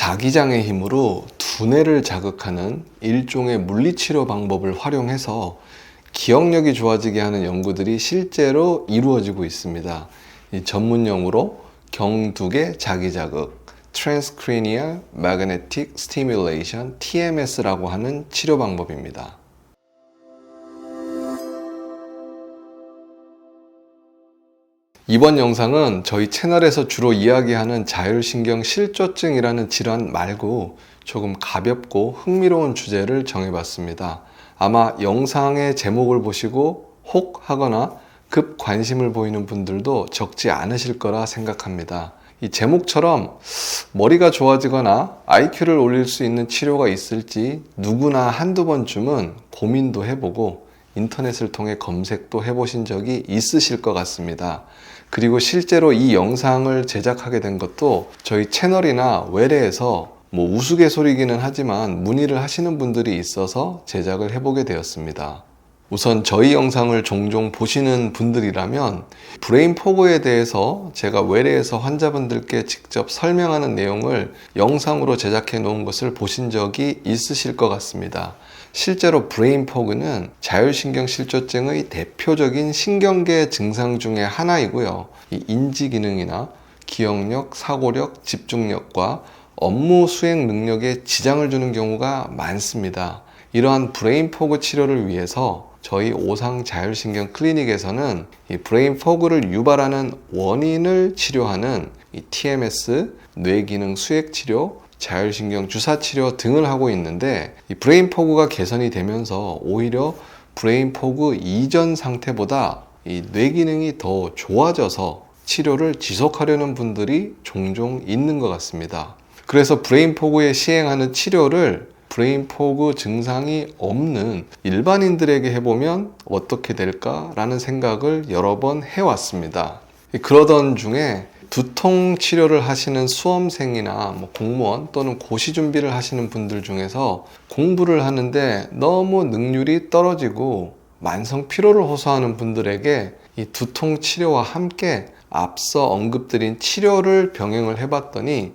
자기장의 힘으로 두뇌를 자극하는 일종의 물리치료 방법을 활용해서 기억력이 좋아지게 하는 연구들이 실제로 이루어지고 있습니다. 이 전문용어로 경두개 자기자극, Transcranial Magnetic Stimulation, TMS라고 하는 치료 방법입니다. 이번 영상은 저희 채널에서 주로 이야기하는 자율신경 실조증이라는 질환 말고 조금 가볍고 흥미로운 주제를 정해봤습니다. 아마 영상의 제목을 보시고 혹 하거나 급 관심을 보이는 분들도 적지 않으실 거라 생각합니다. 이 제목처럼 머리가 좋아지거나 IQ를 올릴 수 있는 치료가 있을지 누구나 한두 번쯤은 고민도 해보고 인터넷을 통해 검색도 해보신 적이 있으실 것 같습니다. 그리고 실제로 이 영상을 제작하게 된 것도 저희 채널이나 외래에서 우스갯소리기는 하지만 문의를 하시는 분들이 있어서 제작을 해보게 되었습니다. 우선 저희 영상을 종종 보시는 분들이라면 브레인 포그에 대해서 제가 외래에서 환자분들께 직접 설명하는 내용을 영상으로 제작해 놓은 것을 보신 적이 있으실 것 같습니다. 실제로 브레인 포그는 자율신경 실조증의 대표적인 신경계 증상 중에 하나이고요. 이 인지 기능이나 기억력, 사고력, 집중력과 업무 수행 능력에 지장을 주는 경우가 많습니다. 이러한 브레인 포그 치료를 위해서 저희 오상 자율신경 클리닉에서는 이 브레인 포그를 유발하는 원인을 치료하는 이 TMS, 뇌기능 수액 치료, 자율신경 주사 치료 등을 하고 있는데, 이 브레인 포그가 개선이 되면서 오히려 브레인 포그 이전 상태보다 이 뇌기능이 더 좋아져서 치료를 지속하려는 분들이 종종 있는 것 같습니다. 그래서 브레인 포그에 시행하는 치료를 브레인 포그 증상이 없는 일반인들에게 해보면 어떻게 될까라는 생각을 여러 번 해왔습니다. 그러던 중에 두통 치료를 하시는 수험생이나 공무원 또는 고시 준비를 하시는 분들 중에서 공부를 하는데 너무 능률이 떨어지고 만성 피로를 호소하는 분들에게 이 두통 치료와 함께 앞서 언급드린 치료를 병행을 해봤더니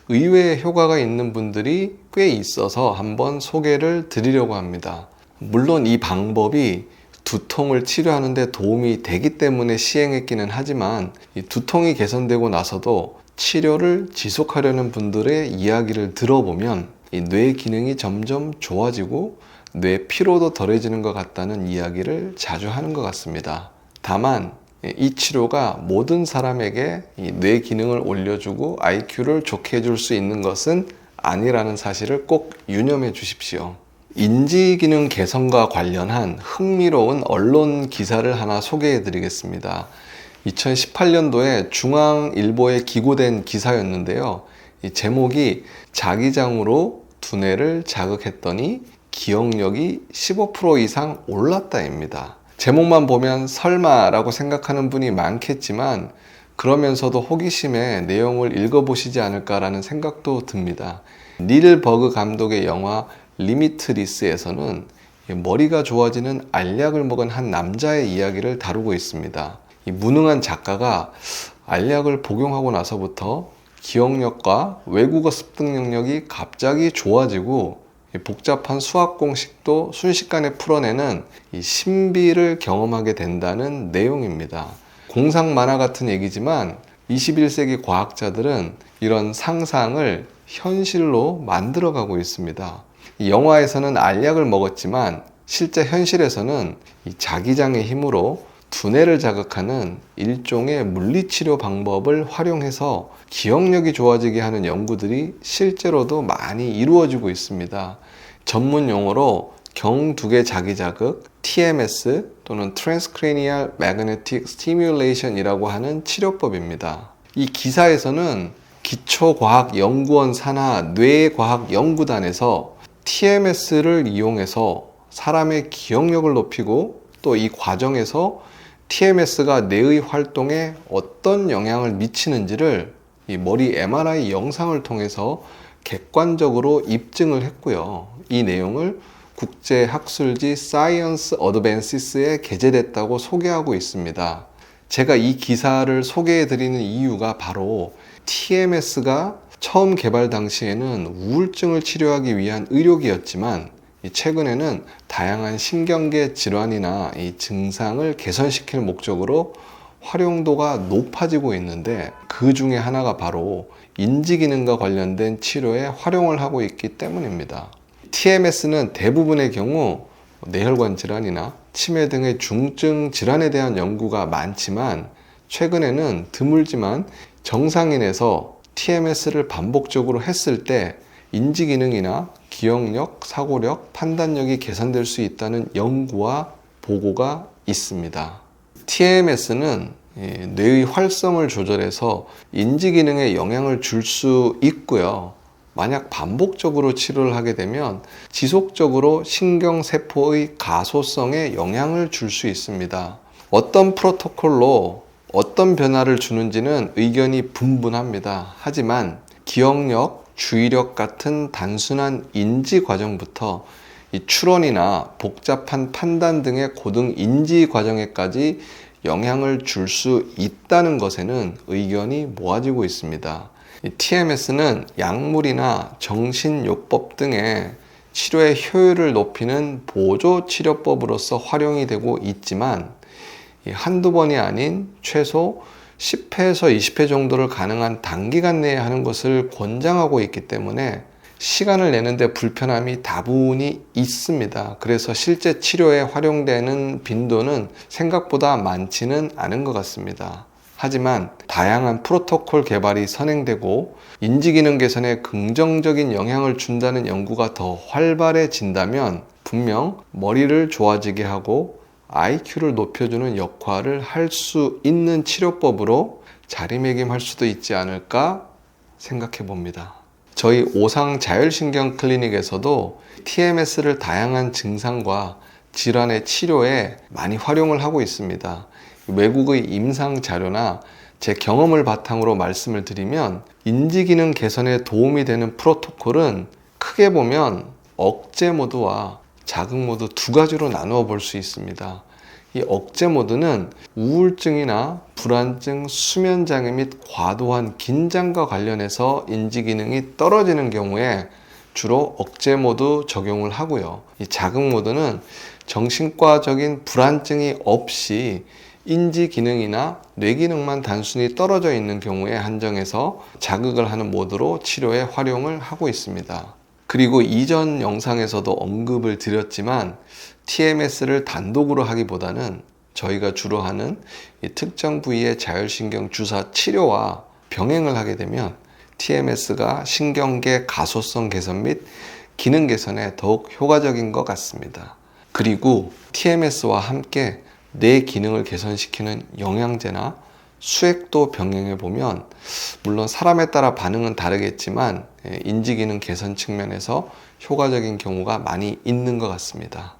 의외의 효과가 있는 분들이 꽤 있어서 한번 소개를 드리려고 합니다. 물론 이 방법이 두통을 치료하는 데 도움이 되기 때문에 시행했기는 하지만 이 두통이 개선되고 나서도 치료를 지속하려는 분들의 이야기를 들어보면 이 뇌 기능이 점점 좋아지고 뇌 피로도 덜해지는 것 같다는 이야기를 자주 하는 것 같습니다. 다만 이 치료가 모든 사람에게 이 뇌 기능을 올려주고 IQ를 좋게 해줄 수 있는 것은 아니라는 사실을 꼭 유념해 주십시오. 인지기능 개선과 관련한 흥미로운 언론 기사를 하나 소개해 드리겠습니다. 2018년도에 중앙일보에 기고된 기사였는데요. 이 제목이 자기장으로 두뇌를 자극했더니 기억력이 15% 이상 올랐다입니다. 제목만 보면 설마라고 생각하는 분이 많겠지만 그러면서도 호기심에 내용을 읽어보시지 않을까라는 생각도 듭니다. 닐 버그 감독의 영화 리미트리스에서는 머리가 좋아지는 알약을 먹은 한 남자의 이야기를 다루고 있습니다. 이 무능한 작가가 알약을 복용하고 나서부터 기억력과 외국어 습득 능력이 갑자기 좋아지고 복잡한 수학 공식도 순식간에 풀어내는 이 신비를 경험하게 된다는 내용입니다. 공상 만화 같은 얘기지만 21세기 과학자들은 이런 상상을 현실로 만들어가고 있습니다. 이 영화에서는 알약을 먹었지만 실제 현실에서는 이 자기장의 힘으로 두뇌를 자극하는 일종의 물리치료 방법을 활용해서 기억력이 좋아지게 하는 연구들이 실제로도 많이 이루어지고 있습니다. 전문 용어로 경두개 자기자극, TMS 또는 Transcranial Magnetic Stimulation 이라고 하는 치료법입니다. 이 기사에서는 기초과학연구원 산하 뇌과학연구단에서 TMS를 이용해서 사람의 기억력을 높이고 또 이 과정에서 TMS가 뇌의 활동에 어떤 영향을 미치는지를 이 머리 MRI 영상을 통해서 객관적으로 입증을 했고요. 이 내용을 국제학술지 Science Advances에 게재됐다고 소개하고 있습니다. 제가 이 기사를 소개해 드리는 이유가 바로 TMS가 처음 개발 당시에는 우울증을 치료하기 위한 의료기였지만 최근에는 다양한 신경계 질환이나 이 증상을 개선시킬 목적으로 활용도가 높아지고 있는데, 그 중에 하나가 바로 인지기능과 관련된 치료에 활용을 하고 있기 때문입니다. TMS는 대부분의 경우 뇌혈관 질환이나 치매 등의 중증 질환에 대한 연구가 많지만, 최근에는 드물지만 정상인에서 TMS를 반복적으로 했을 때 인지기능이나 기억력, 사고력, 판단력이 개선될 수 있다는 연구와 보고가 있습니다. TMS는 뇌의 활성을 조절해서 인지기능에 영향을 줄 수 있고요. 만약 반복적으로 치료를 하게 되면 지속적으로 신경세포의 가소성에 영향을 줄 수 있습니다. 어떤 프로토콜로 어떤 변화를 주는지는 의견이 분분합니다. 하지만 기억력, 주의력 같은 단순한 인지 과정부터 이 추론이나 복잡한 판단 등의 고등 인지 과정에까지 영향을 줄 수 있다는 것에는 의견이 모아지고 있습니다. TMS는 약물이나 정신요법 등의 치료의 효율을 높이는 보조 치료법으로서 활용이 되고 있지만, 한두 번이 아닌 최소 10회에서 20회 정도를 가능한 단기간 내에 하는 것을 권장하고 있기 때문에 시간을 내는데 불편함이 다분히 있습니다. 그래서 실제 치료에 활용되는 빈도는 생각보다 많지는 않은 것 같습니다. 하지만 다양한 프로토콜 개발이 선행되고 인지기능 개선에 긍정적인 영향을 준다는 연구가 더 활발해진다면 분명 머리를 좋아지게 하고 IQ를 높여주는 역할을 할 수 있는 치료법으로 자리매김할 수도 있지 않을까 생각해 봅니다. 저희 오상 자율신경 클리닉에서도 TMS를 다양한 증상과 질환의 치료에 많이 활용을 하고 있습니다. 외국의 임상 자료나 제 경험을 바탕으로 말씀을 드리면, 인지기능 개선에 도움이 되는 프로토콜은 크게 보면 억제 모드와 자극 모드 두 가지로 나누어 볼 수 있습니다. 이 억제 모드는 우울증이나 불안증, 수면장애 및 과도한 긴장과 관련해서 인지기능이 떨어지는 경우에 주로 억제 모드 적용을 하고요. 이 자극 모드는 정신과적인 불안증이 없이 인지기능이나 뇌기능만 단순히 떨어져 있는 경우에 한정해서 자극을 하는 모드로 치료에 활용을 하고 있습니다. 그리고 이전 영상에서도 언급을 드렸지만 TMS를 단독으로 하기보다는 저희가 주로 하는 이 특정 부위의 자율신경 주사 치료와 병행을 하게 되면 TMS가 신경계 가소성 개선 및 기능 개선에 더욱 효과적인 것 같습니다. 그리고 TMS와 함께 뇌 기능을 개선시키는 영양제나 수액도 병행해 보면, 물론 사람에 따라 반응은 다르겠지만 인지기능 개선 측면에서 효과적인 경우가 많이 있는 것 같습니다.